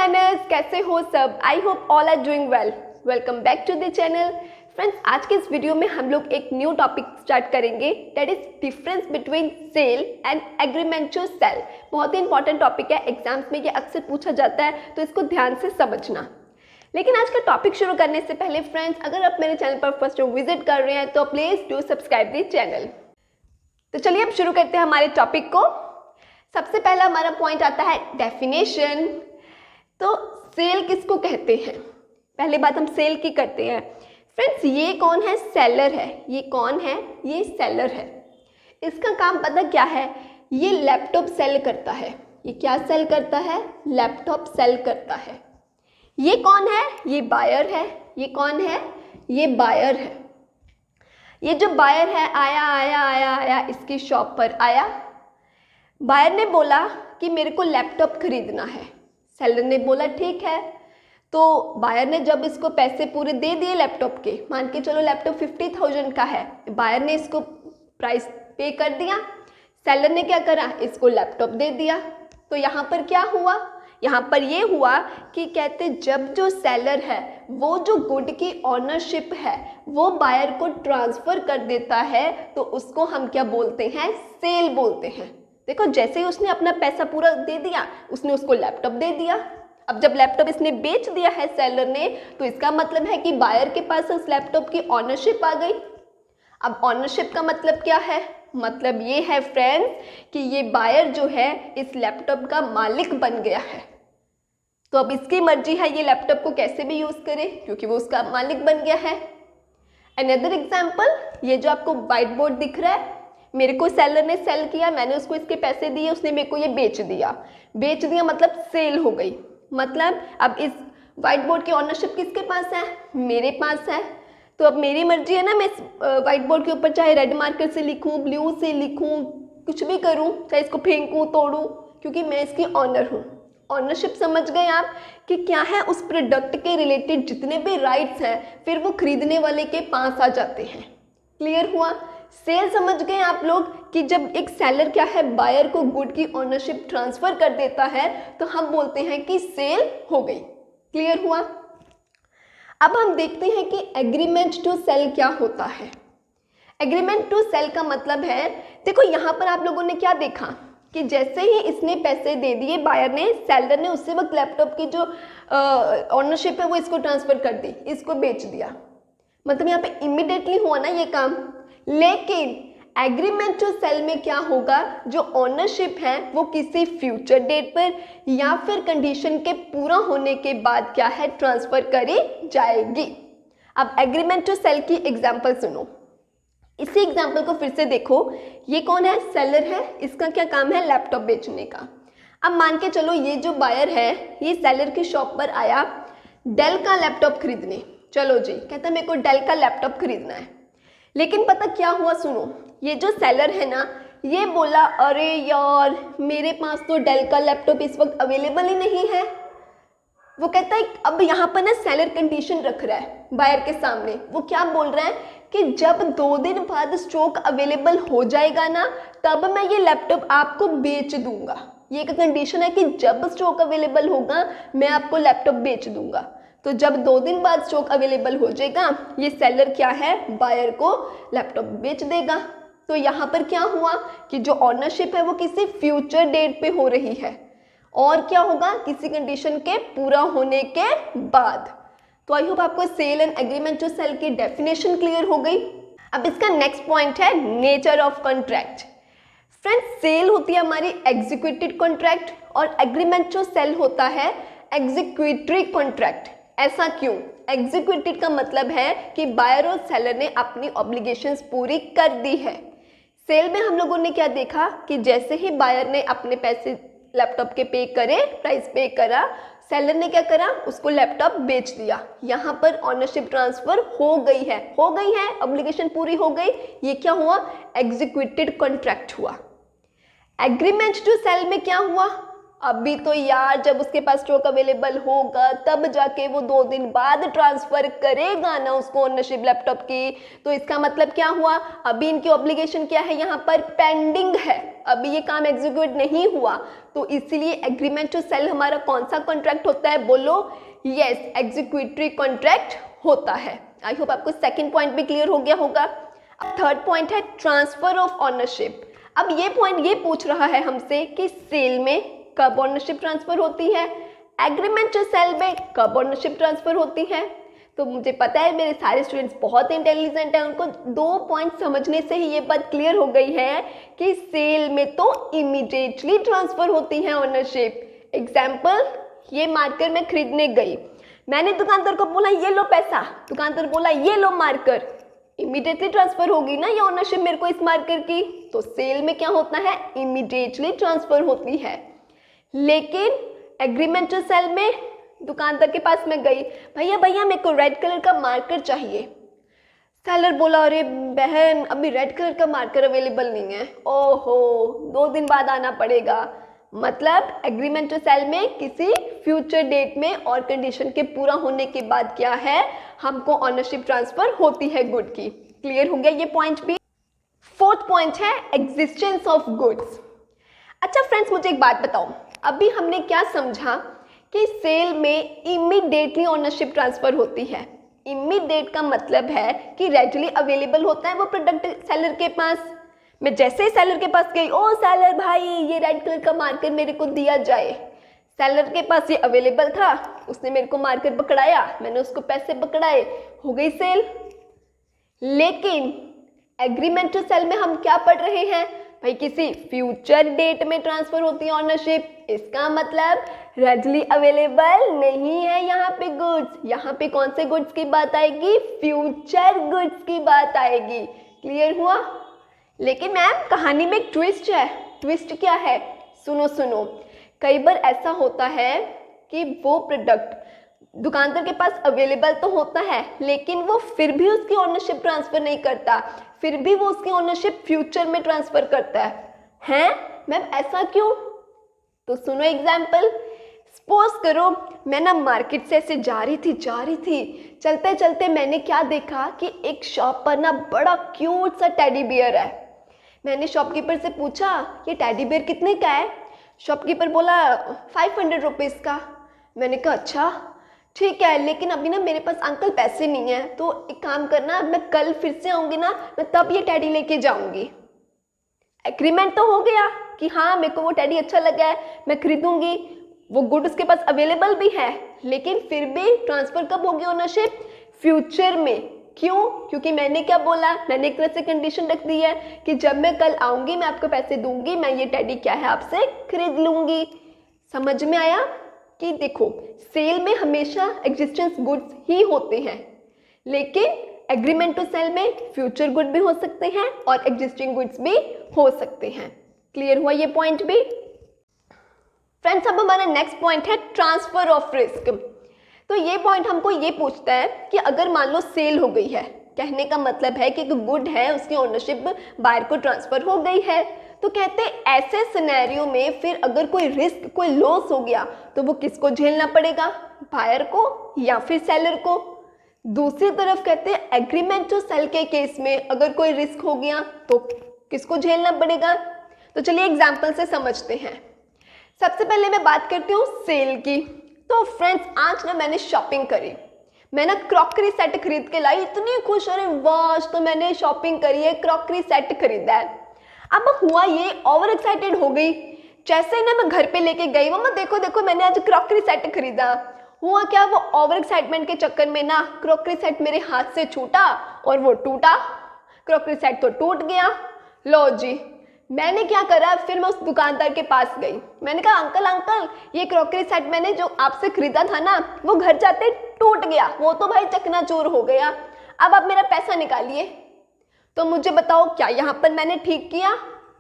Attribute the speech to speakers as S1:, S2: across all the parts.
S1: Learners, कैसे हो सब? I hope all are doing well. Welcome back to the channel. Friends, आज के इस वीडियो में हम लोग एक न्यू टॉपिक स्टार्ट करेंगे, that is difference between sale and agreement to sale. बहुत ही इंपॉर्टेंट टॉपिक है, एग्जाम्स में ये अक्सर पूछा जाता है, तो इसको ध्यान से समझना। लेकिन आज का टॉपिक शुरू करने से पहले फ्रेंड्स, अगर आप मेरे चैनल पर फर्स्ट टाइम विजिट कर रहे हैं तो please do subscribe the channel. तो चलिए अब शुरू करते हैं हमारे टॉपिक को। सबसे पहला हमारा पॉइंट आता है डेफिनेशन। तो सेल किसको कहते हैं? पहले बात हम सेल की करते हैं। फ्रेंड्स, ये कौन है? सेलर है। ये कौन है? ये सेलर है। इसका काम पता क्या है? ये लैपटॉप सेल करता है। ये क्या सेल करता है? लैपटॉप सेल करता है। ये कौन है? ये बायर है। ये कौन है? ये बायर है। ये जो बायर है आया इसकी शॉप पर आया। बायर ने बोला कि मेरे को लैपटॉप खरीदना है। सेलर ने बोला ठीक है। तो बायर ने जब इसको पैसे पूरे दे दिए लैपटॉप के, मान के चलो लैपटॉप 50,000 का है, बायर ने इसको प्राइस पे कर दिया। सेलर ने क्या करा? इसको लैपटॉप दे दिया। तो यहाँ पर क्या हुआ? यहाँ पर ये हुआ कि कहते जब जो सेलर है वो जो गुड की ऑनरशिप है वो बायर को ट्रांसफ़र कर देता है, तो उसको हम क्या बोलते हैं? सेल बोलते हैं। देखो, जैसे ही उसने अपना पैसा पूरा दे दिया, उसने उसको लैपटॉप दे दिया। अब जब लैपटॉप इसने बेच दिया है सेलर ने, तो इसका मतलब है कि बायर के पास उस लैपटॉप की ऑनरशिप आ गई। अब ऑनरशिप का मतलब क्या है? मतलब ये है फ्रेंड्स कि ये बायर जो है इस लैपटॉप का मालिक बन गया है। तो अब इसकी मर्जी है ये लैपटॉप को कैसे भी यूज़ करे, क्योंकि वो उसका मालिक बन गया है। अनदर एग्जाम्पल, ये जो आपको व्हाइट बोर्ड दिख रहा है, मेरे को सेलर ने सेल किया, मैंने उसको इसके पैसे दिए, उसने मेरे को ये बेच दिया। बेच दिया मतलब सेल हो गई। मतलब अब इस व्हाइट बोर्ड की ऑनरशिप किसके पास है? मेरे पास है। तो अब मेरी मर्जी है ना, मैं इस व्हाइट बोर्ड के ऊपर चाहे रेड मार्कर से लिखूं, ब्लू से लिखूं, कुछ भी करूं, चाहे इसको फेंकूं, तोड़ूं, क्योंकि मैं इसकी ऑनर हूं। ऑनरशिप समझ गए आप कि क्या है? उस प्रोडक्ट के रिलेटेड जितने भी राइट्स हैं फिर वो खरीदने वाले के पास आ जाते हैं। क्लियर हुआ? सेल समझ गए आप लोग कि जब एक सेलर क्या है, बायर को गुड की ऑनरशिप ट्रांसफर कर देता है, तो हम बोलते हैं कि सेल हो गई। क्लियर हुआ? अब हम देखते हैं कि एग्रीमेंट टू सेल क्या होता है। एग्रीमेंट टू सेल का मतलब है, देखो यहाँ पर आप लोगों ने क्या देखा कि जैसे ही इसने पैसे दे दिए बायर ने, सेलर ने उसी वक्त लैपटॉप की जो ऑनरशिप है वो इसको ट्रांसफर कर दी, इसको बेच दिया। मतलब यहाँ पे इमीडिएटली हुआ ना ये काम। लेकिन एग्रीमेंट टू सेल में क्या होगा? जो ऑनरशिप है वो किसी फ्यूचर डेट पर या फिर कंडीशन के पूरा होने के बाद क्या है, ट्रांसफर करी जाएगी। अब एग्रीमेंट टू सेल की एग्जांपल सुनो। इसी एग्जांपल को फिर से देखो। ये कौन है? सेलर है। इसका क्या काम है? लैपटॉप बेचने का। अब मान के चलो ये जो बायर है ये सेलर की शॉप पर आया डेल का लैपटॉप खरीदने। चलो जी, कहता मेरे को डेल का लैपटॉप खरीदना है। लेकिन पता क्या हुआ? सुनो, ये जो सेलर है ना, ये बोला अरे यार मेरे पास तो डेल का लैपटॉप इस वक्त अवेलेबल ही नहीं है। वो कहता है, अब यहाँ पर ना सेलर कंडीशन रख रहा है बायर के सामने। वो क्या बोल रहा है कि जब 2 दिन बाद स्टॉक अवेलेबल हो जाएगा ना, तब मैं ये लैपटॉप आपको बेच दूंगा। ये एक कंडीशन है कि जब स्टॉक अवेलेबल होगा मैं आपको लैपटॉप बेच दूंगा। तो जब 2 दिन बाद स्टॉक अवेलेबल हो जाएगा, ये सेलर क्या है, बायर को लैपटॉप बेच देगा। तो यहाँ पर क्या हुआ कि जो ऑनरशिप है वो किसी फ्यूचर डेट पे हो रही है, और क्या होगा? किसी कंडीशन के पूरा होने के बाद। तो आई होप आपको sale and agreement to sale की डेफिनेशन क्लियर हो गई। अब इसका नेक्स्ट पॉइंट है nature of contract. Friends, sale होती है हमारी एग्जीक्यूटेड कॉन्ट्रैक्ट और एग्रीमेंट टू सेल होता है एग्जीक्यूटरी कॉन्ट्रैक्ट। ऐसा क्यों? एग्जीक्यूटेड का मतलब है कि बायर और सेलर ने अपनी ऑब्लिगेशंस पूरी कर दी है। सेल में हम लोगों ने क्या देखा कि जैसे ही बायर ने अपने पैसे लैपटॉप के पे करे, प्राइस पे करा, सेलर ने क्या करा? उसको लैपटॉप बेच दिया। यहाँ पर ऑनरशिप ट्रांसफर हो गई है, ऑब्लिगेशन पूरी हो गई। ये क्या हुआ? एग्जीक्यूटेड कॉन्ट्रैक्ट हुआ। एग्रीमेंट टू सेल में क्या हुआ? अभी तो यार जब उसके पास स्टॉक अवेलेबल होगा तब जाके वो 2 दिन बाद ट्रांसफर करेगा ना उसको ओनरशिप लैपटॉप की। तो इसका मतलब क्या हुआ, अभी इनकी ऑब्लिगेशन क्या है, यहाँ पर पेंडिंग है, अभी ये काम एग्जीक्यूट नहीं हुआ। तो इसीलिए एग्रीमेंट टू सेल हमारा कौन सा कॉन्ट्रैक्ट होता है, बोलो, यस, एग्जीक्यूटरी कॉन्ट्रैक्ट होता है। आई होप आपको सेकेंड पॉइंट भी क्लियर हो गया होगा। अब थर्ड पॉइंट है ट्रांसफर ऑफ ऑनरशिप। अब ये पॉइंट ये पूछ रहा है हमसे कि सेल में कब ओनरशिप ट्रांसफर होती है, एग्रीमेंट टू सेल में कब ओनरशिप ट्रांसफर होती है। तो मुझे पता है मेरे सारे स्टूडेंट्स बहुत इंटेलिजेंट हैं, उनको 2 पॉइंट समझने से ही ये बात क्लियर हो गई है कि सेल में तो इमीडिएटली ट्रांसफर होती है ओनरशिप। एग्जाम्पल, ये मार्कर मैं खरीदने गई, मैंने दुकानदार को बोला ये लो पैसा, दुकानदार बोला ये लो मार्कर, इमीडिएटली ट्रांसफर होगी ना ये ओनरशिप मेरे को इस मार्कर की। तो सेल में क्या होता है, इमीडिएटली ट्रांसफर होती है। लेकिन एग्रीमेंट टू सेल में दुकानदार के पास मैं गई, भैया भैया मेरे को रेड कलर का मार्कर चाहिए। सेलर बोला अरे बहन अभी रेड कलर का मार्कर अवेलेबल नहीं है, ओहो 2 दिन बाद आना पड़ेगा। मतलब एग्रीमेंट टू सेल में किसी फ्यूचर डेट में और कंडीशन के पूरा होने के बाद क्या है, हमको ऑनरशिप ट्रांसफर होती है गुड की। क्लियर हो गया ये पॉइंट भी। फोर्थ पॉइंट है एग्जिस्टेंस ऑफ गुड्स। अच्छा फ्रेंड्स मुझे एक बात बताओ, अभी हमने क्या समझा कि सेल में इमीडिएटली ओनरशिप ट्रांसफर होती है। इमीडिएट का मतलब है कि रेडीली अवेलेबल होता है वो प्रोडक्ट सेलर के पास। मैं जैसे ही सेलर के पास गई, ओ सेलर भाई ये रेड कलर का मार्कर मेरे को दिया जाए। सेलर के पास ये अवेलेबल था, उसने मेरे को मार्कर पकड़ाया, मैंने उसको पैसे पकड़ाए, हो गई सेल। लेकिन एग्रीमेंट टू सेल में हम क्या पढ़ रहे हैं भाई, किसी फ्यूचर डेट में ट्रांसफर होती है ऑनरशिप। इसका मतलब रेडीली अवेलेबल नहीं है यहाँ पे गुड्स। यहाँ पे कौन से गुड्स की बात आएगी, फ्यूचर गुड्स की बात आएगी। क्लियर हुआ। लेकिन मैम कहानी में एक ट्विस्ट है। ट्विस्ट क्या है, सुनो सुनो। कई बार ऐसा होता है कि वो प्रोडक्ट दुकानदार के पास अवेलेबल तो होता है लेकिन वो फिर भी उसकी ओनरशिप ट्रांसफर नहीं करता, फिर भी वो उसकी ओनरशिप फ्यूचर में ट्रांसफर करता है मैम ऐसा क्यों। तो सुनो एग्जाम्पल। सपोज करो मैं ना मार्केट से ऐसे जा रही थी, चलते चलते मैंने क्या देखा कि एक शॉप पर ना बड़ा क्यूट सा टेडी बियर है। मैंने शॉपकीपर से पूछा ये टेडी बियर कितने का है। शॉपकीपर बोला 500 रुपीज़ का। मैंने कहा अच्छा ठीक है, लेकिन अभी ना मेरे पास अंकल पैसे नहीं है, तो एक काम करना मैं कल फिर से आऊँगी ना, मैं तब ये टेडी लेके जाऊँगी। एग्रीमेंट तो हो गया कि हाँ मेरे को वो टेडी अच्छा लगा है, मैं खरीदूंगी, वो गुड उसके पास अवेलेबल भी है। लेकिन फिर भी ट्रांसफ़र कब होगी ओनरशिप, फ्यूचर में। क्यों, क्योंकि मैंने क्या बोला, मैंने एक तरह से कंडीशन रख दी है कि जब मैं कल आऊँगी मैं आपको पैसे दूंगी, मैं ये टेडी क्या है आपसे खरीद लूँगी। समझ में आया कि देखो सेल में हमेशा एग्जिस्टेंस गुड्स ही होते हैं, लेकिन एग्रीमेंट टू सेल में फ्यूचर गुड भी हो सकते हैं और एग्जिस्टिंग गुड्स भी हो सकते हैं। क्लियर हुआ ये पॉइंट भी। फ्रेंड्स अब हमारा नेक्स्ट पॉइंट है ट्रांसफर ऑफ रिस्क। तो ये पॉइंट हमको ये पूछता है कि अगर मान लो सेल हो गई है, कहने का मतलब है कि गुड है उसकी ओनरशिप बायर को ट्रांसफर हो गई है, तो कहते ऐसे सिनेरियो में फिर अगर कोई रिस्क कोई लॉस हो गया तो वो किसको झेलना पड़ेगा, बायर को या फिर सेलर को। दूसरी तरफ कहते हैं एग्रीमेंट टू सेल के केस में अगर कोई रिस्क हो गया तो किसको झेलना पड़ेगा। तो चलिए एग्जाम्पल से समझते हैं। सबसे पहले मैं बात करती हूँ सेल की। तो फ्रेंड्स आज ना मैंने शॉपिंग करी, मैं ना क्रॉकरी सेट खरीद के लाई, इतनी खुश, अरे वाह तो मैंने शॉपिंग करी है, क्रॉकरी सेट खरीदा है। अब हुआ ये ओवर एक्साइटेड हो गई, जैसे ही ना मैं घर पे लेके गई, मम्मा देखो देखो मैंने आज क्रॉकरी सेट खरीदा। हुआ क्या, वो ओवर एक्साइटमेंट के चक्कर में ना क्रॉकरी सेट मेरे हाथ से छूटा और वो टूटा। क्रॉकरी सेट तो टूट गया। लो जी, मैंने क्या करा, फिर मैं उस दुकानदार के पास गई, मैंने कहा अंकल अंकल ये क्रॉकरी सेट मैंने जो आपसे खरीदा था ना वो घर जाते टूट गया, वो तो भाई चकनाचूर हो गया, अब आप मेरा पैसा निकालिए। तो मुझे बताओ क्या यहाँ पर मैंने ठीक किया,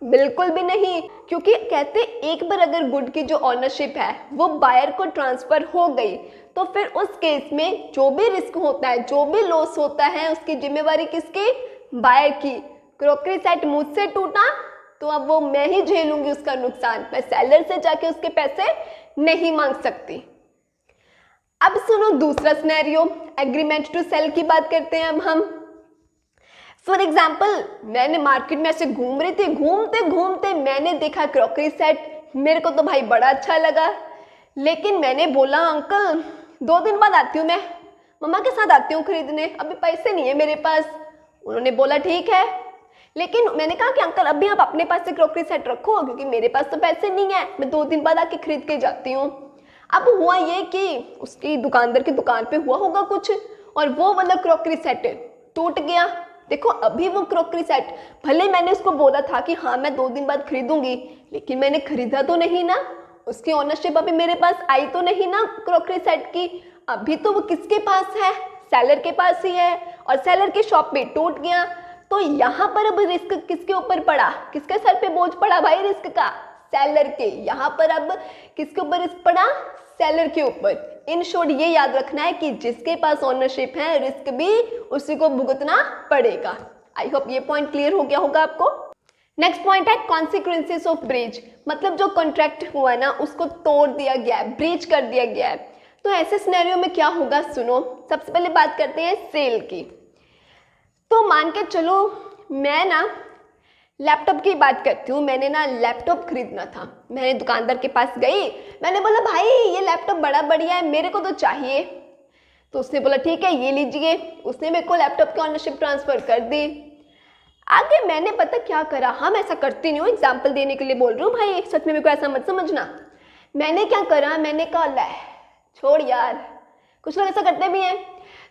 S1: बिल्कुल भी नहीं। क्योंकि कहते एक बार अगर गुड की जो ऑनरशिप है वो बायर को ट्रांसफर हो गई तो फिर उस केस में जो भी रिस्क होता है, जो भी लॉस होता है, उसकी जिम्मेवारी किसकी, बायर की। क्रॉकरी सेट मुझसे टूटा, तो अब वो मैं ही झेलूंगी उसका नुकसान, मैं सेलर से जाके उसके पैसे नहीं मांग सकती। अब सुनो दूसरा सिनेरियो, एग्रीमेंट टू सेल की बात करते हैं अब हम। फॉर एग्जाम्पल, मैंने मार्केट में ऐसे घूम रही थी, घूमते घूमते मैंने देखा क्रॉकरी सेट, मेरे को तो भाई बड़ा अच्छा लगा, लेकिन मैंने बोला अंकल 2 दिन बाद आती हूँ, मैं मम्मा के साथ आती हूँ खरीदने, अभी पैसे नहीं है मेरे पास। उन्होंने बोला ठीक है, लेकिन मैंने कहा कि अंकल अभी आप अपने पास से क्रॉकरी सेट रखो क्योंकि मेरे पास तो पैसे नहीं है, मैं 2 दिन बाद आके खरीद के जाती हूँ। अब हुआ ये कि उसकी दुकानदार की दुकान पे हुआ होगा कुछ और वो वाला क्रॉकरी सेट टूट गया। देखो अभी वो क्रॉकरी सेट, भले मैंने उसको बोला था कि हाँ मैं 2 दिन बाद खरीदूंगी, लेकिन मैंने खरीदा तो नहीं ना, उसकी ओनरशिप अभी मेरे पास आई तो नहीं ना क्रॉकरी सेट की। अभी तो वो किसके पास है, सेलर के पास ही है, और सेलर की शॉप पे टूट गया। तो यहाँ पर अब रिस्क किसके ऊपर पड़ा, किसके सर पे बोझ पड़ा भाई रिस्क का, सेलर के। यहाँ पर अब किसके ऊपर रिस्क पड़ा, सेलर के ऊपर। इन शॉर्ट ये याद रखना है कि जिसके पास ओनरशिप है रिस्क भी उसी को भुगतना पड़ेगा। आई होप ये पॉइंट क्लियर हो गया होगा आपको। नेक्स्ट पॉइंट है कॉन्सिक्वेंसेस ऑफ ब्रीच, मतलब जो कॉन्ट्रैक्ट हुआ है ना उसको तोड़ दिया गया है, ब्रीच कर दिया गया है। तो ऐसे सिनेरियो में क्या होगा सुनो। सबसे पहले बात करते हैं सेल की। तो मान के चलो मैं ना लैपटॉप की बात करती हूँ, मैंने ना लैपटॉप खरीदना था, मैंने दुकानदार के पास गई, मैंने बोला भाई ये लैपटॉप बड़ा बढ़िया है, मेरे को तो चाहिए। तो उसने बोला ठीक है ये लीजिए, उसने मेरे को लैपटॉप की ऑनरशिप ट्रांसफर कर दी। आगे मैंने पता क्या करा, हाँ मैं ऐसा करती नहीं हूँ, एग्जाम्पल देने के लिए बोल रही हूँ भाई, सच में मेरे को ऐसा मत समझना। मैंने क्या करा, मैंने कहा ले छोड़ यार, कुछ लोग ऐसा करते भी हैं।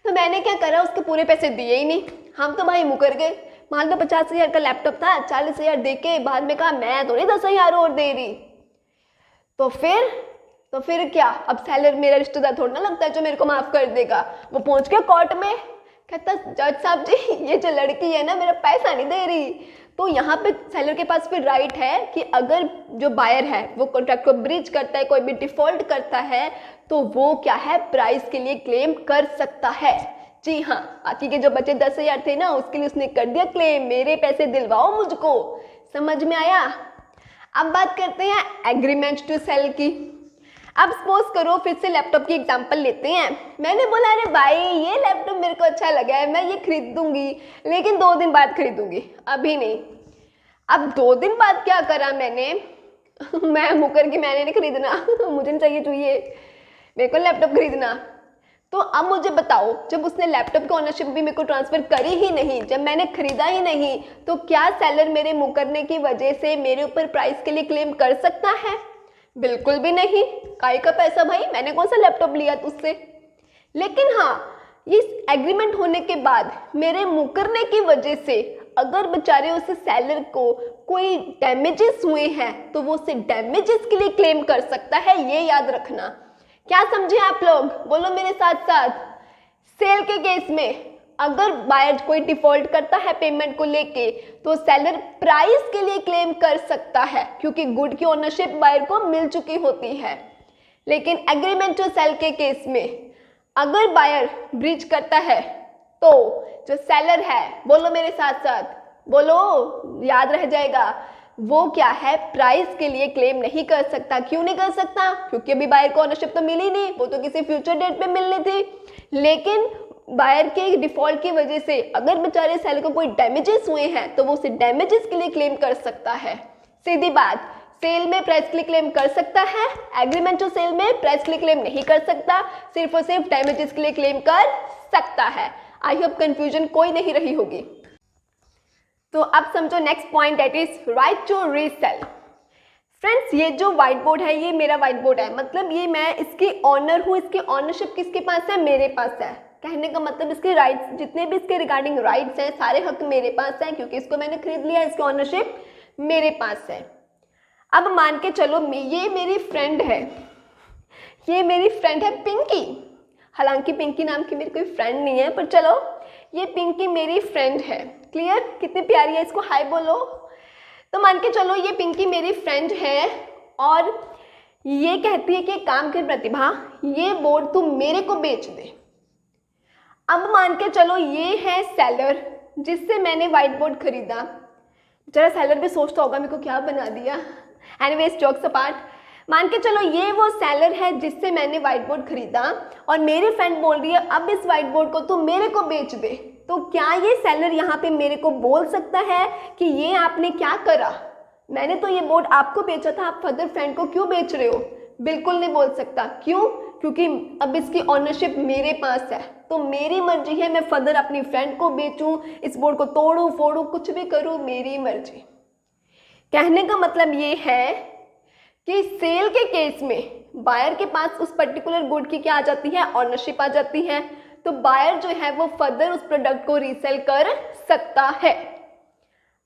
S1: तो मैंने क्या करा, उसके पूरे पैसे दिए ही नहीं, हम तो भाई मुकर गए। मान लो 50,000 का लैपटॉप था, 40,000 दे के बाद में कहा मैं तो नहीं 10,000 और दे रही। तो फिर क्या, अब सेलर मेरा रिश्तेदार थोड़ा ना लगता है जो मेरे को माफ कर देगा। वो पहुंच गया कोर्ट में, कहता जज साहब जी ये जो लड़की है ना मेरा पैसा नहीं दे रही। तो यहाँ पे सेलर के पास फिर राइट है कि अगर जो बायर है वो कॉन्ट्रैक्ट को ब्रीच करता है, कोई भी डिफॉल्ट करता है, तो वो क्या है प्राइस के लिए क्लेम कर सकता है। जी हाँ, बाकी के जो बचे 10,000 थे ना उसके लिए उसने कर दिया क्लेम, मेरे पैसे दिलवाओ मुझको। समझ में आया। अब बात करते हैं एग्रीमेंट टू सेल की। अब सपोज करो फिर से लैपटॉप की एग्जांपल लेते हैं। मैंने बोला अरे भाई ये लैपटॉप मेरे को अच्छा लगा है, मैं ये खरीदूंगी, लेकिन 2 दिन बाद खरीदूंगी, अभी नहीं। अब 2 दिन बाद क्या करा मैंने मैं मुकर की, मैंने नहीं खरीदना मुझे नहीं चाहिए, मेरे को लैपटॉप खरीदना। तो अब मुझे बताओ, जब उसने लैपटॉप की ऑनरशिप भी मेरे को ट्रांसफर करी ही नहीं, जब मैंने खरीदा ही नहीं, तो क्या सेलर मेरे मुकरने की वजह से मेरे ऊपर प्राइस के लिए क्लेम कर सकता है? बिल्कुल भी नहीं। काहे का पैसा भाई, मैंने कौन सा लैपटॉप लिया तुझसे। लेकिन हाँ, इस एग्रीमेंट होने के बाद मेरे मुकरने की वजह से अगर बेचारे उस सेलर को कोई डैमेजेस हुए हैं तो वो उसे डैमेजेस के लिए क्लेम कर सकता है, ये याद रखना। क्या समझे आप लोग, बोलो मेरे साथ साथ। सेल के केस में अगर बायर कोई डिफॉल्ट करता है पेमेंट को लेके तो सेलर प्राइस के लिए क्लेम कर सकता है क्योंकि गुड की ओनरशिप बायर को मिल चुकी होती है। लेकिन एग्रीमेंट टू सेल के केस में अगर बायर ब्रीच करता है तो जो सेलर है, बोलो मेरे साथ साथ, बोलो याद रह जाएगा, वो क्या है प्राइस के लिए क्लेम नहीं कर सकता। क्यों नहीं कर सकता? क्योंकि अभी बायर को ओनरशिप तो मिली नहीं, वो तो किसी फ्यूचर डेट पे मिलनी थी। लेकिन बायर के डिफॉल्ट की वजह से अगर बेचारे सेलर को कोई डैमेजेस हुए हैं तो वो उसे डैमेजेस के लिए क्लेम कर सकता है। सीधी बात, सेल में प्राइस के लिए क्लेम कर सकता है, एग्रीमेंट टू सेल में प्राइस के लिए क्लेम नहीं कर सकता, सिर्फ और सिर्फ डैमेजेस के लिए क्लेम कर सकता है। आई होप कंफ्यूजन कोई नहीं रही होगी। तो अब समझो next point, that is right to resale. Friends, ये जो व्हाइट बोर्ड है ये मेरा व्हाइट बोर्ड है, मतलब ये मैं इसकी ऑनर हूँ, इसकी ऑनरशिप किसके पास है? मेरे पास है। कहने का मतलब इसके राइट्स, जितने भी इसके रिगार्डिंग राइट्स हैं, सारे हक मेरे पास हैं क्योंकि इसको मैंने खरीद लिया, इसकी ऑनरशिप मेरे पास है। अब मान के चलो ये मेरी फ्रेंड है, ये मेरी फ्रेंड है पिंकी। हालांकि पिंकी नाम की मेरी कोई फ्रेंड नहीं है, पर चलो ये पिंकी मेरी फ्रेंड है। क्लियर? कितनी प्यारी है, इसको हाय बोलो। तो मान के चलो ये पिंकी मेरी फ्रेंड है और ये कहती है कि काम कर प्रतिभा, ये बोर्ड तू मेरे को बेच दे। अब मान के चलो ये है सेलर जिससे मैंने व्हाइट बोर्ड खरीदा। जरा सेलर भी सोचता होगा मेरे को क्या बना दिया। एनीवेज जोक्स अपार्ट, मान के चलो ये वो सेलर है जिससे मैंने व्हाइट बोर्ड खरीदा और मेरी फ्रेंड बोल रही है अब इस व्हाइट बोर्ड को तू मेरे को बेच दे। तो क्या ये सेलर यहाँ पे मेरे को बोल सकता है कि ये आपने क्या करा, मैंने तो ये बोर्ड आपको बेचा था, आप फर्दर फ्रेंड को क्यों बेच रहे हो? बिल्कुल नहीं बोल सकता। क्यों? क्योंकि अब इसकी ऑनरशिप मेरे पास है, तो मेरी मर्जी है, मैं फर्दर अपनी फ्रेंड को बेचूं, इस बोर्ड को तोड़ूं फोड़ूं कुछ भी करूं, मेरी मर्जी। कहने का मतलब ये है कि सेल के केस में बायर के पास उस पर्टिकुलर गुड की क्या आ जाती है, ऑनरशिप आ जाती है, तो बायर जो है वो फर्दर उस प्रोडक्ट को रीसेल कर सकता है।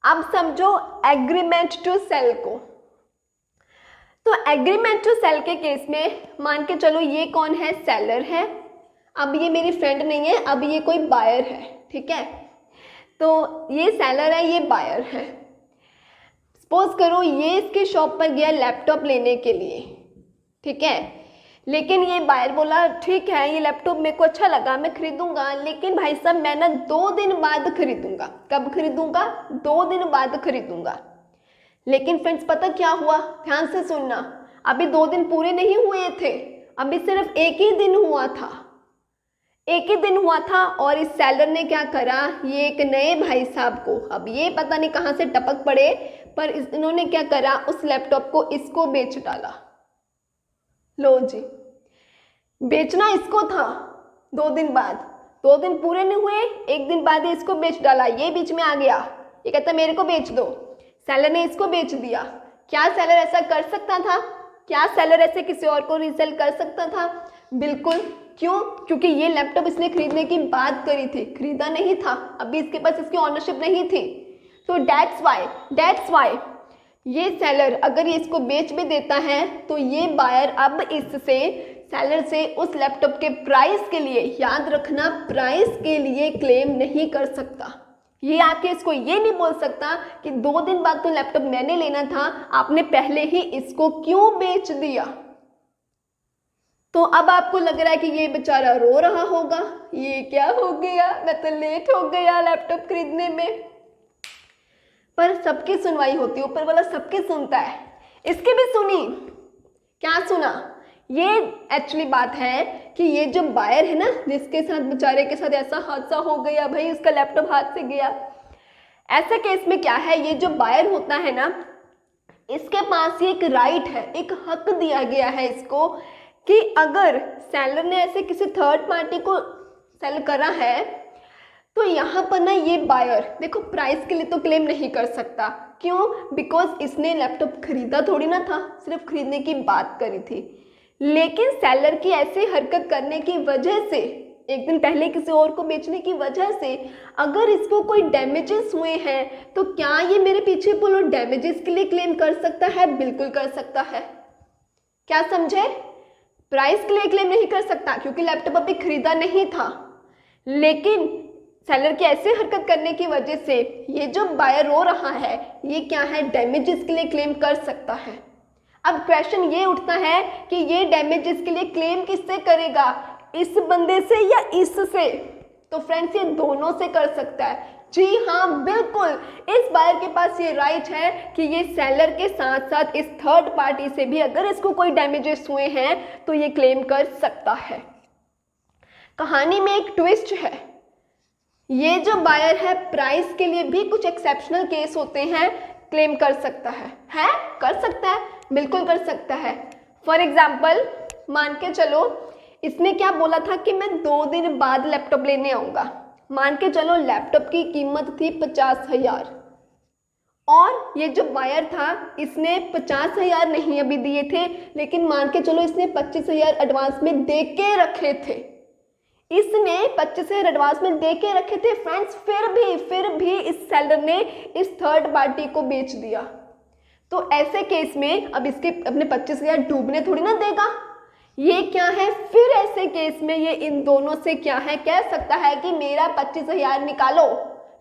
S1: अब समझो एग्रीमेंट टू सेल को। तो एग्रीमेंट टू सेल के केस में मान के चलो ये कौन है, सेलर है, अब ये मेरी फ्रेंड नहीं है, अब ये कोई बायर है, ठीक है। तो ये सेलर है, ये बायर है। सपोज करो ये इसके शॉप पर गया लैपटॉप लेने के लिए, ठीक है, लेकिन ये बायर बोला ठीक है ये लैपटॉप मेरे को अच्छा लगा मैं खरीदूंगा, लेकिन भाई साहब मैं ना 2 दिन बाद खरीदूंगा। कब खरीदूंगा? 2 दिन बाद खरीदूंगा। लेकिन फ्रेंड्स पता क्या हुआ, ध्यान से सुनना, अभी 2 दिन पूरे नहीं हुए थे, अभी सिर्फ 1 ही दिन हुआ था, 1 ही दिन हुआ था। और इस सेलर ने क्या करा, ये एक नए भाई साहब को, अब ये पता नहीं कहाँ से टपक पड़े, पर इन्होंने क्या करा, उस लैपटॉप को इसको बेच डाला। लो जी, बेचना इसको था 2 दिन बाद, 2 दिन पूरे नहीं हुए, 1 दिन बाद इसको बेच डाला, ये बीच में आ गया, ये कहता मेरे को बेच दो, सेलर ने इसको बेच दिया। क्या सेलर ऐसा कर सकता था? क्या सेलर ऐसे किसी और को रीसेल कर सकता था? बिल्कुल। क्यों? क्योंकि ये लैपटॉप इसने खरीदने की बात करी थी, खरीदा नहीं था, अभी इसके पास इसकी ऑनरशिप नहीं थी। तो दैट्स वाई ये सेलर अगर ये इसको बेच भी देता है तो ये बायर अब इससे सेलर से उस लैपटॉप के प्राइस के लिए, याद रखना प्राइस के लिए क्लेम नहीं कर सकता। ये आके इसको ये नहीं बोल सकता कि 2 दिन बाद तो लैपटॉप मैंने लेना था, आपने पहले ही इसको क्यों बेच दिया। तो अब आपको लग रहा है कि ये बेचारा रो रहा होगा, ये क्या हो गया, मैं तो लेट हो गया लैपटॉप खरीदने में। पर सबकी सुनवाई होती है, ऊपर वाला सबकी सुनता है, इसकी भी सुनी। क्या सुना? ये एक्चुअली बात है कि ये जो बायर है ना, जिसके साथ बेचारे के साथ ऐसा हादसा हो गया, भाई उसका लैपटॉप हाथ से गया, ऐसे केस में क्या है, ये जो बायर होता है ना, इसके पास ये एक राइट है, एक हक दिया गया है इसको कि अगर सेलर ने ऐसे किसी थर्ड पार्टी को सेल करा है तो यहाँ पर ना ये बायर देखो प्राइस के लिए तो क्लेम नहीं कर सकता। क्यों? बिकॉज इसने लैपटॉप खरीदा थोड़ी ना था, सिर्फ खरीदने की बात करी थी। लेकिन सेलर की ऐसी हरकत करने की वजह से, एक दिन पहले किसी और को बेचने की वजह से अगर इसको कोई डैमेजेस हुए हैं तो क्या ये मेरे पीछे बोलो डैमेजेस के लिए क्लेम कर सकता है? बिल्कुल कर सकता है। क्या समझे? प्राइस के लिए क्लेम नहीं कर सकता क्योंकि लैपटॉप अभी खरीदा नहीं था, लेकिन सेलर की ऐसे हरकत करने की वजह से ये जो बायर रो रहा है ये क्या है, डैमेजेस के लिए क्लेम कर सकता है। अब क्वेश्चन ये उठता है कि ये डैमेजेस के लिए क्लेम किससे करेगा, इस बंदे से या इससे? तो फ्रेंड्स ये दोनों से कर सकता है। जी हाँ बिल्कुल, इस बायर के पास ये राइट है कि ये सेलर के साथ साथ इस थर्ड पार्टी से भी अगर इसको कोई डैमेजेस हुए हैं तो ये क्लेम कर सकता है। कहानी में एक ट्विस्ट है, ये जो बायर है प्राइस के लिए भी कुछ एक्सेप्शनल केस होते हैं क्लेम कर सकता है कर सकता है, बिल्कुल कर सकता है। फॉर एग्जाम्पल मान के चलो इसने क्या बोला था कि मैं 2 दिन बाद लैपटॉप लेने आऊँगा। मान के चलो लैपटॉप की कीमत थी 50,000 और ये जो बायर था इसने 50,000 नहीं अभी दिए थे, लेकिन मान के चलो इसने 25,000 एडवांस में दे के रखे थे, इसने 25,000 एडवांस में दे के रखे थे फ्रेंड्स, फिर भी इस सेलर ने इस थर्ड पार्टी को बेच दिया। तो ऐसे केस में अब इसके अपने 25,000 डूबने थोड़ी ना देगा, ये क्या है, फिर ऐसे केस में ये इन दोनों से क्या है, कह सकता है कि मेरा 25,000 निकालो,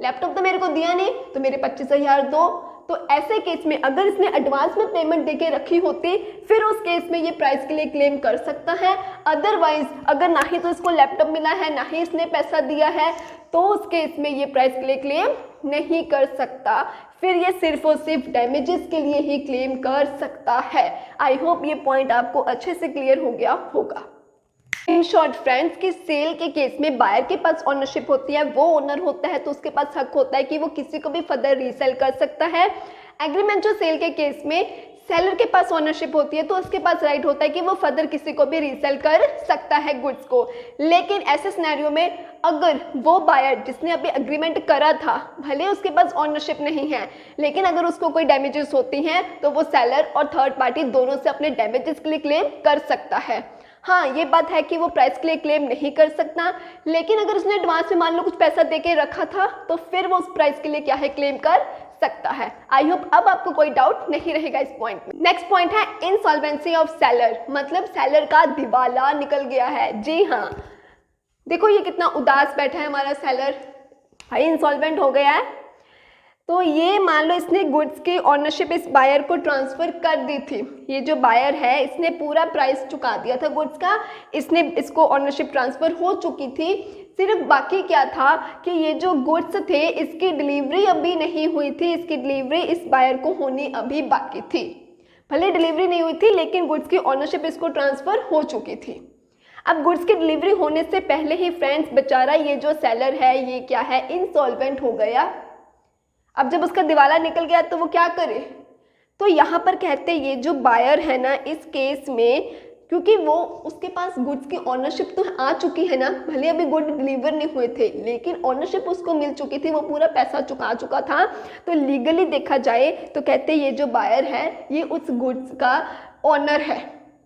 S1: लैपटॉप तो मेरे को दिया नहीं तो मेरे 25,000 दो। तो ऐसे केस में अगर इसने एडवांस में पेमेंट देके रखी होती फिर उस केस में ये प्राइस के लिए क्लेम कर सकता है। अदरवाइज अगर ना ही तो इसको लैपटॉप मिला है ना ही इसने पैसा दिया है तो उस केस में ये प्राइस के लिए क्लेम नहीं कर सकता, फिर ये सिर्फ और सिर्फ डैमेजेस के लिए ही क्लेम कर सकता है। आई होप ये पॉइंट आपको अच्छे से क्लियर हो गया होगा। इन शॉर्ट फ्रेंड्स कि सेल के केस में बायर के पास ओनरशिप होती है, वो ओनर होता है तो उसके पास हक होता है कि वो किसी को भी फर्दर रीसेल कर सकता है। एग्रीमेंट जो सेल के केस में सेलर के पास ओनरशिप होती है तो उसके पास राइट होता है कि वो फर्दर किसी को भी रीसेल कर सकता है गुड्स को। लेकिन ऐसे सिनेरियो में अगर वो बायर जिसने अभी एग्रीमेंट करा था, भले उसके पास ओनरशिप नहीं है, लेकिन अगर उसको कोई डैमेजेस होती हैं तो वो सेलर और थर्ड पार्टी दोनों से अपने डैमेजेस के लिए क्लेम कर सकता है। हाँ, ये बात है कि वो प्राइस के लिए क्लेम नहीं कर सकता, लेकिन अगर उसने एडवांस में मान लो कुछ पैसा देके रखा था तो फिर वो उस प्राइस के लिए क्या है, क्लेम कर सकता है। आई होप अब आपको कोई डाउट नहीं रहेगा इस पॉइंट में। नेक्स्ट पॉइंट है इंसॉल्वेंसी ऑफ सेलर, मतलब सेलर का दिवाला निकल गया है। जी हाँ, देखो ये कितना उदास बैठा है हमारा सेलर, भाई इंसॉल्वेंट हो गया है। तो ये मान लो इसने गुड्स की ऑनरशिप इस बायर को ट्रांसफ़र कर दी थी। ये जो बायर है इसने पूरा प्राइस चुका दिया था गुड्स का, इसको ऑनरशिप ट्रांसफ़र हो चुकी थी। सिर्फ बाकी क्या था कि ये जो गुड्स थे इसकी डिलीवरी अभी नहीं हुई थी, इसकी डिलीवरी इस बायर को होनी अभी बाकी थी। भले डिलीवरी नहीं हुई थी लेकिन गुड्स की ऑनरशिप इसको ट्रांसफ़र हो चुकी थी। अब गुड्स की डिलीवरी होने से पहले ही फ्रेंड्स बेचारा ये जो सेलर है ये क्या है, इंसॉल्वेंट हो गया। अब जब उसका दिवाला निकल गया तो वो क्या करे, तो यहाँ पर कहते हैं ये जो बायर है ना इस केस में, क्योंकि वो उसके पास गुड्स की ऑनरशिप तो आ चुकी है ना, भले अभी गुड डिलीवर नहीं हुए थे लेकिन ऑनरशिप उसको मिल चुकी थी, वो पूरा पैसा चुका चुका था। तो लीगली देखा जाए तो कहते हैं ये जो बायर है ये उस गुड्स का ऑनर है।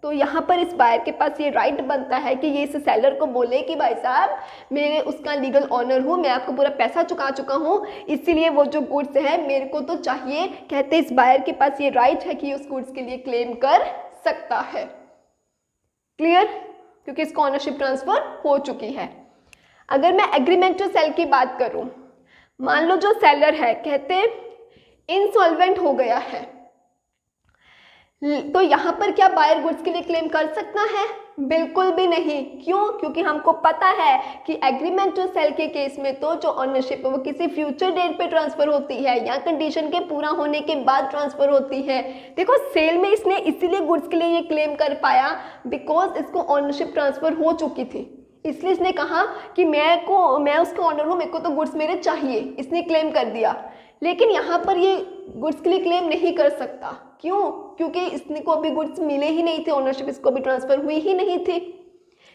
S1: तो यहाँ पर इस बायर के पास ये राइट बनता है कि ये इस सेलर को बोले कि भाई साहब मेरे उसका लीगल ऑनर हूँ, मैं आपको पूरा पैसा चुका चुका हूँ, इसीलिए वो जो गुड्स है मेरे को तो चाहिए। कहते इस बायर के पास ये राइट है कि उस गुड्स के लिए क्लेम कर सकता है। क्लियर, क्योंकि इसको ऑनरशिप ट्रांसफर हो चुकी है। अगर मैं एग्रीमेंट टू सेल की बात करूँ, मान लो जो सेलर है कहते इंसॉल्वेंट हो गया है, तो यहाँ पर क्या बायर गुड्स के लिए क्लेम कर सकता है? बिल्कुल भी नहीं। क्यों? क्योंकि हमको पता है कि एग्रीमेंट टू सेल के केस में तो जो ऑनरशिप है वो किसी फ्यूचर डेट पे ट्रांसफर होती है या कंडीशन के पूरा होने के बाद ट्रांसफर होती है। देखो सेल में इसने इसीलिए गुड्स के लिए ये क्लेम कर पाया बिकॉज इसको ऑनरशिप ट्रांसफर हो चुकी थी, इसलिए इसने कहा कि मैं उसका ऑनर हूँ, मेरे को तो गुड्स मेरे चाहिए, इसने क्लेम कर दिया। लेकिन यहाँ पर ये गुड्स के लिए क्लेम नहीं कर सकता। क्यों? क्योंकि इसने को अभी गुड्स मिले ही नहीं थे, ऑनरशिप इसको भी ट्रांसफर हुई ही नहीं थी।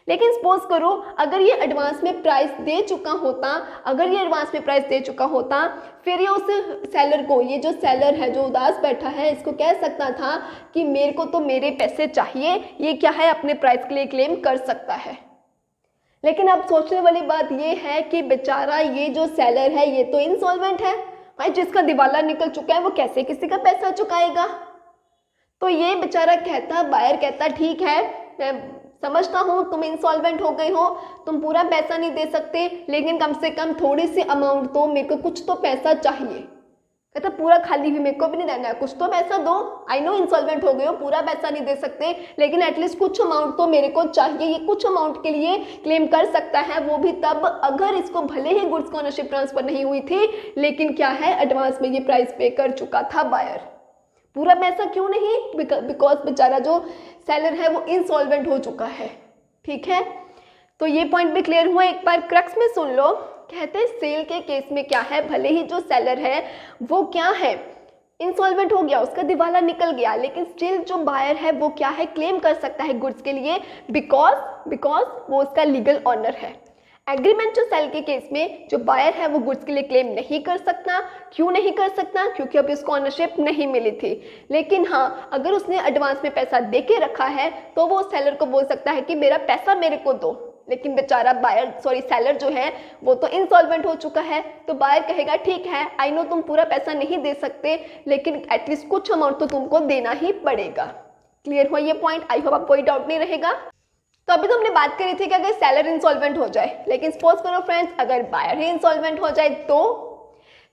S1: लेकिन सपोज करो अगर ये एडवांस में प्राइस दे चुका होता, फिर ये उस सेलर को, ये जो सेलर है जो उदास बैठा है, इसको कह सकता था कि मेरे को तो मेरे पैसे चाहिए, ये क्या है अपने प्राइस के लिए क्लेम कर सकता है। लेकिन अब सोचने वाली बात ये है कि बेचारा ये जो सेलर है ये तो इंसॉल्वेंट है भाई, जिसका दिवाला निकल चुका है वो कैसे किसी का पैसा चुकाएगा। तो ये बेचारा कहता, बायर कहता ठीक है मैं समझता हूँ तुम इंसॉल्वेंट हो गए हो, तुम पूरा पैसा नहीं दे सकते, लेकिन कम से कम थोड़ी सी अमाउंट दो, मेरे को कुछ तो पैसा चाहिए। कहता पूरा खाली भी मेरे को भी नहीं देना है, कुछ तो पैसा दो। आई नो इंसॉल्वेंट हो गए हो, पूरा पैसा नहीं दे सकते, लेकिन एटलीस्ट कुछ अमाउंट तो मेरे को चाहिए। ये कुछ अमाउंट के लिए क्लेम कर सकता है, वो भी तब अगर इसको भले ही गुड्स की ऑनरशिप ट्रांसफर नहीं हुई थी, लेकिन क्या है एडवांस में ये प्राइस पे कर चुका था बायर। पूरा पैसा क्यों नहीं? बिकॉज बेचारा जो सेलर है वो इंसॉल्वेंट हो चुका है। ठीक है, तो ये पॉइंट भी क्लियर हुआ। एक बार क्रक्स में सुन लो। कहते हैं सेल के केस में क्या है, भले ही जो सेलर है वो क्या है इंसॉल्वेंट हो गया, उसका दिवाला निकल गया, लेकिन स्टिल जो बायर है वो क्या है क्लेम कर सकता है गुड्स के लिए बिकॉज वो उसका लीगल ऑनर है। एग्रीमेंट टू सेल के केस में जो बायर है वो गुड्स के लिए क्लेम नहीं कर सकता। क्यों नहीं कर सकता? क्योंकि अभी उसको ऑनरशिप नहीं मिली थी। लेकिन हाँ, अगर उसने एडवांस में पैसा दे के रखा है तो वो सेलर को बोल सकता है कि मेरा पैसा मेरे को दो। लेकिन बेचारा सेलर जो है वो तो इंसॉल्वेंट हो चुका है, तो बायर कहेगा ठीक है आई नो तुम पूरा पैसा नहीं दे सकते, लेकिन एटलीस्ट कुछ अमाउंट तो तुमको देना ही पड़ेगा। क्लियर हुआ ये पॉइंट? आई होप आपको कोई डाउट नहीं रहेगा। तो अभी तो हमने बात करी थी कि अगर सेलर इंसॉल्वेंट हो जाए, लेकिन सपोज करो फ्रेंड्स अगर बायर ही इंसॉल्वेंट हो जाए तो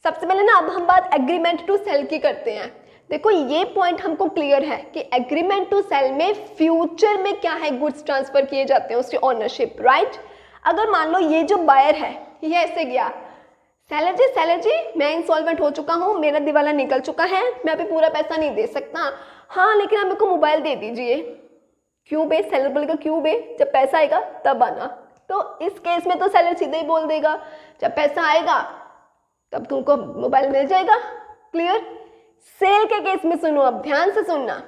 S1: सबसे पहले ना अब हम बात एग्रीमेंट टू सेल की करते हैं। देखो ये पॉइंट हमको क्लियर है कि एग्रीमेंट टू सेल में फ्यूचर में क्या है गुड्स ट्रांसफर किए जाते हैं उसकी ऑनरशिप, राइट। अगर मान लो ये जो बायर है ये ऐसे गया, सेलर जी मैं इंसॉल्वेंट हो चुका हूँ, मेरा दिवाला निकल चुका है, मैं अभी पूरा पैसा नहीं दे सकता। हाँ लेकिन आप मेरे को मोबाइल दे दीजिए। क्यों बे? सेलर बोलेगा क्यों बे, जब पैसा आएगा तब आना। तो इस केस में तो सेलर सीधे ही बोल देगा जब पैसा आएगा तब तुमको मोबाइल मिल जाएगा। क्लियर? सेल के केस में सुनो, अब ध्यान से सुनना।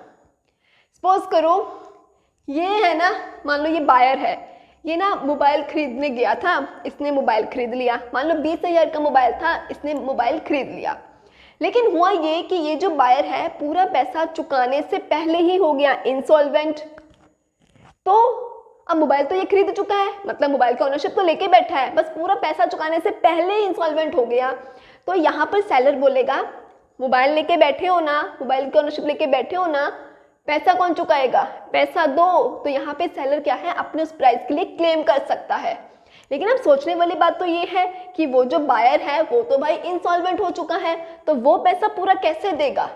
S1: सपोज करो ये है ना, मान लो ये बायर है, ये ना मोबाइल खरीदने गया था, इसने मोबाइल खरीद लिया। मान लो 20,000 का मोबाइल था, इसने मोबाइल खरीद लिया। लेकिन हुआ ये कि ये जो बायर है पूरा पैसा चुकाने से पहले ही हो गया इंसॉल्वेंट। तो अब मोबाइल तो ये खरीद चुका है, मतलब मोबाइल का ओनरशिप तो लेके बैठा है, बस पूरा पैसा चुकाने से पहले ही इंसॉल्वेंट हो गया। तो यहाँ पर सेलर बोलेगा मोबाइल लेके बैठे हो ना, मोबाइल की ओनरशिप लेके बैठे हो ना, पैसा कौन चुकाएगा? पैसा दो। तो यहाँ पे सेलर क्या है, अपने उस प्राइस के लिए क्लेम कर सकता है। लेकिन अब सोचने वाली बात तो ये है कि वो जो बायर है वो तो भाई इंसॉल्वेंट हो चुका है, तो वो पैसा पूरा कैसे देगा?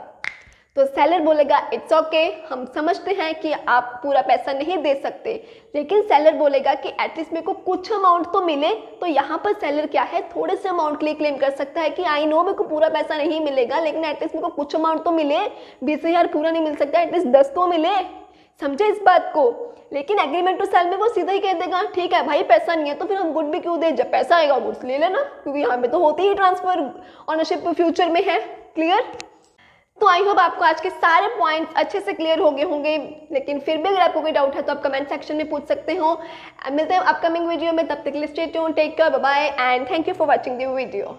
S1: तो सेलर बोलेगा इट्स ओके, हम समझते हैं कि आप पूरा पैसा नहीं दे सकते, लेकिन सेलर बोलेगा कि एटलीस्ट मेरे को कुछ अमाउंट तो मिले। तो यहाँ पर सेलर क्या है, थोड़े से अमाउंट के लिए क्लेम कर सकता है कि आई नो मेरे को पूरा पैसा नहीं मिलेगा, लेकिन एटलीस्ट मेरे को कुछ अमाउंट तो मिले। 20,000 पूरा नहीं मिल सकता, एटलीस्ट 10 तो मिले। समझे इस बात को? लेकिन एग्रीमेंट टू सेल में वो सीधा ही कह देगा ठीक है भाई पैसा नहीं है तो फिर हम गुड भी क्यों दे, जब पैसा आएगा गुड्स ले लेना, क्योंकि यहाँ पे तो होती ही ट्रांसफर ऑनरशिप फ्यूचर में है। क्लियर? तो आई होप आपको आज के सारे पॉइंट्स अच्छे से क्लियर हो गए होंगे, लेकिन फिर भी अगर आपको कोई डाउट है तो आप कमेंट सेक्शन में पूछ सकते हो। मिलते हैं अपकमिंग वीडियो में, तब तक के लिए stay tuned, take care, bye bye and thank you for watching the video.